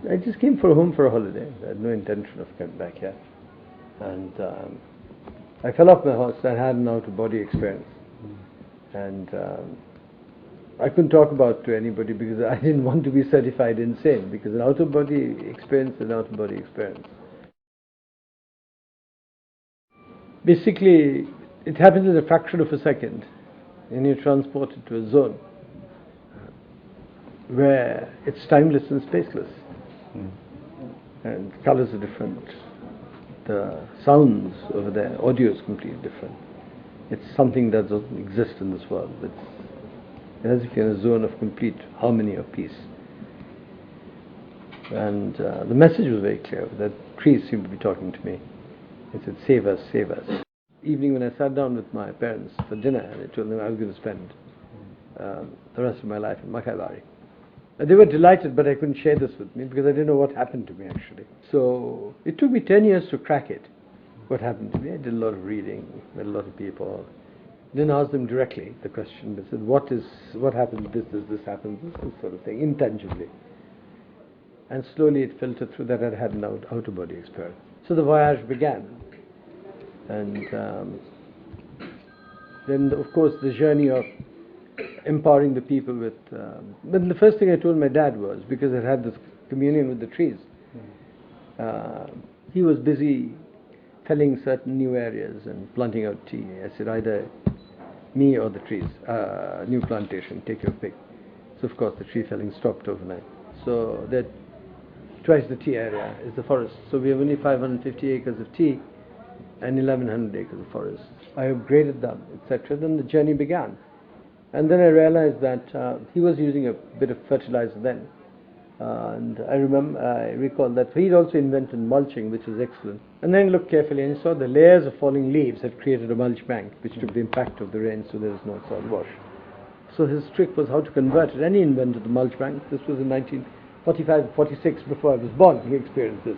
I just came home for a holiday. I had no intention of coming back here. And I fell off my horse. I had an out-of-body experience. And I couldn't talk about it to anybody because I didn't want to be certified insane, because an out-of-body experience is an out-of-body experience. Basically, it happens in a fraction of a second, and you're transported to a zone where it's timeless and spaceless. And colors are different. The sounds over there, audio is completely different. It's something that doesn't exist in this world. It's as if you're in a zone of complete harmony or peace. And the message was very clear. The trees seemed to be talking to me. They said, "Save us, save us." Evening when I sat down with my parents for dinner, and I told them I was going to spend the rest of my life in Makaibari. They were delighted, but I couldn't share this with me because I didn't know what happened to me actually. So it took me 10 years to crack it. What happened to me? I did a lot of reading, met a lot of people. Didn't ask them directly the question. They said, what happened? This happens, this sort of thing, intangibly. And slowly it filtered through that I had an out-of-body experience. So the voyage began. And then, of course, the journey of empowering the people with... but the first thing I told my dad was, because I had this communion with the trees, he was busy felling certain new areas and planting out tea. I said, either me or the trees, new plantation, take your pick. So, of course, the tree felling stopped overnight. So that twice the tea area is the forest. So we have only 550 acres of tea and 1,100 acres of forest. I upgraded them, etc. Then the journey began. And then I realized that he was using a bit of fertilizer then. And I recall that he'd also invented mulching, which was excellent. And then I looked carefully and saw the layers of falling leaves had created a mulch bank, which took the impact of the rain, so there was no soil wash. So his trick was how to convert it. And he invented the mulch bank. This was in 1945, 46, before I was born. He experienced this.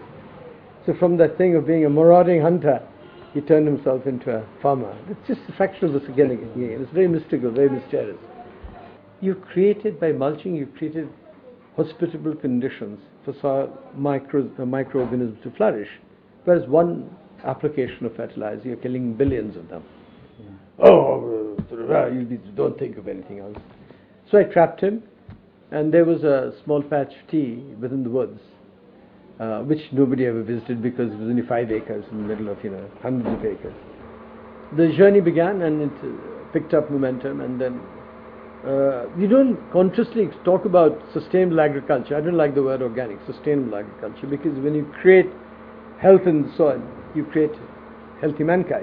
So from that thing of being a marauding hunter, he turned himself into a farmer. It's just a fraction of this again. It's very mystical, very mysterious. You created, by mulching, you created hospitable conditions for soil microorganisms to flourish. Whereas one application of fertilizer, you're killing billions of them. You don't think of anything else. So I trapped him, and there was a small patch of tea within the woods, which nobody ever visited because it was only 5 acres in the middle of hundreds of acres. The journey began, and it picked up momentum, and then you don't consciously talk about sustainable agriculture. I don't like the word organic, sustainable agriculture, because when you create health in the soil, you create healthy mankind.